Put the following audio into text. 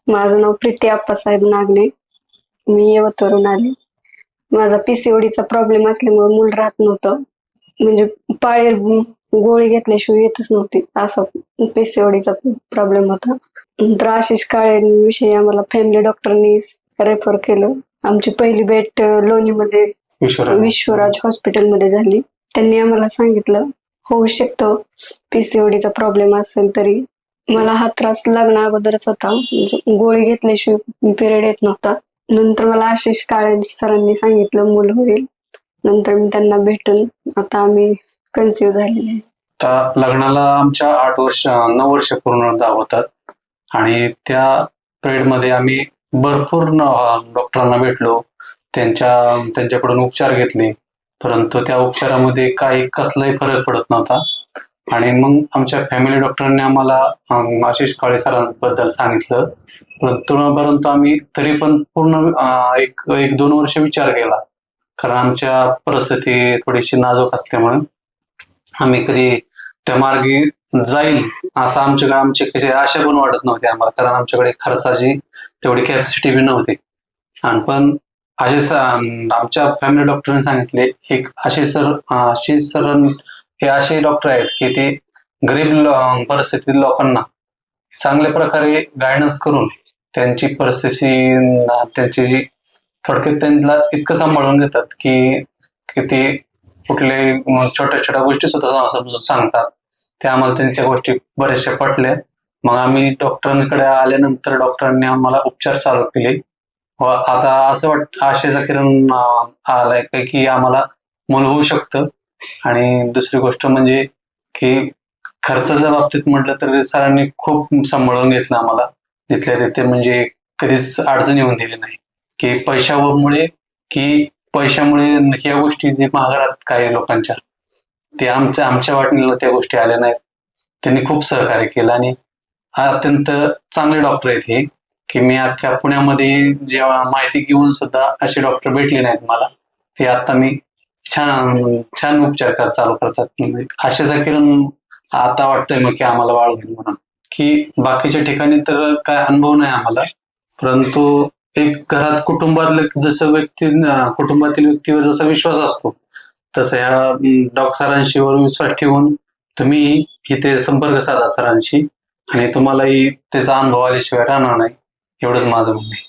माझं नाव प्रीती आप्पासाहेब नागणे. मी यवतवरून आले. माझा पीसीओडीचा प्रॉब्लेम असल्यामुळे मूल राहत नव्हतं. म्हणजे पाळीव गोळी घेतल्याशिवाय येतच नव्हती, असा पीसीओडीचा प्रॉब्लेम होता. नंतर आशिष काळेंविषयी आम्हाला फॅमिली डॉक्टरनी रेफर केलं. आमची पहिली भेट लोणीमध्ये विश्वराज हॉस्पिटलमध्ये झाली. त्यांनी आम्हाला सांगितलं होऊ शकतं पीसीओडीचा प्रॉब्लेम असेल तरी. मला हा त्रास लग्ना अगोदरच होता. म्हणजे गोळी घेतल्याशिवाय पिरियड येत नव्हता. नंतर मला आशिष काळे सरांनी सांगितलं मूल होईल. नंतर मी त्यांना भेटून आता आम्ही कन्सिव्ह झालेले आहे. लग्नाला आमच्या 9 वर्ष पूर्ण होतात आणि त्या पिरियड मध्ये आम्ही भरपूर डॉक्टरांना भेटलो. त्यांच्याकडून उपचार घेतले, परंतु त्या उपचारामध्ये कसलाही फरक पडत नव्हता. आणि मग आमच्या फॅमिली डॉक्टरांनी आम्हाला आशिष काळे सरांबद्दल सांगितलं. परंतु आम्ही तरी पण पूर्ण एक 2 वर्ष विचार केला, कारण आमच्या परिस्थिती थोडीशी नाजूक असल्यामुळे आम्ही कधी त्या मार्गी जाईल असं आमची कशी आशा पण वाटत नव्हती आम्हाला, कारण आमच्याकडे खर्चाची तेवढी कॅपॅसिटी बी नव्हती. आणि पण आमच्या फॅमिली डॉक्टरांनी सांगितले, एक आशिष सर हे असे डॉक्टर आहेत की ते गरीब परिस्थितीतील लोकांना चांगल्या प्रकारे गायडन्स करून त्यांची परिस्थिती त्यांची थोडक्यात त्यांना इतकं सांभाळून घेतात की ते कुठले छोट्या छोट्या गोष्टी सुद्धा समजून सांगतात. ते आम्हाला त्यांच्या गोष्टी बऱ्याचशा पटल्या. मग आम्ही डॉक्टरांकडे आल्यानंतर डॉक्टरांनी आम्हाला उपचार चालू केले व आता असं आशेचा किरण आलाय की आम्हाला मूल होऊ शकतं. आणि दुसरी गोष्ट म्हणजे की खर्चाच्या बाबतीत म्हटलं तर सरांनी खूप सांभाळून घेतलं आम्हाला तिथल्या तिथे. म्हणजे कधीच अडचण येऊन दिली नाही की पैशामुळे ह्या गोष्टी जे महाग राहतात काही लोकांच्या, ते आमच्या वाटणीला त्या गोष्टी आल्या नाहीत. त्यांनी खूप सहकार्य केलं आणि अत्यंत चांगले डॉक्टर आहेत हे, की मी अख्ख्या पुण्यामध्ये जेव्हा माहिती घेऊन सुद्धा असे डॉक्टर भेटले नाहीत मला. ते आता मी छान उपचार चालू करतात. आशेचा किरण आता वाटतंय मग की आम्हाला वाढ होईल म्हणून. की बाकीच्या ठिकाणी तर काय अनुभव नाही आम्हाला, परंतु एक घरात कुटुंबातील व्यक्तीवर जसा विश्वास असतो तसं ह्या सरांशीवर विश्वास ठेवून तुम्ही इथे संपर्क साधा सरांशी, आणि तुम्हालाही त्याचा अनुभव आल्याशिवाय राहणार नाही, एवढंच माझं म्हणणं आहे.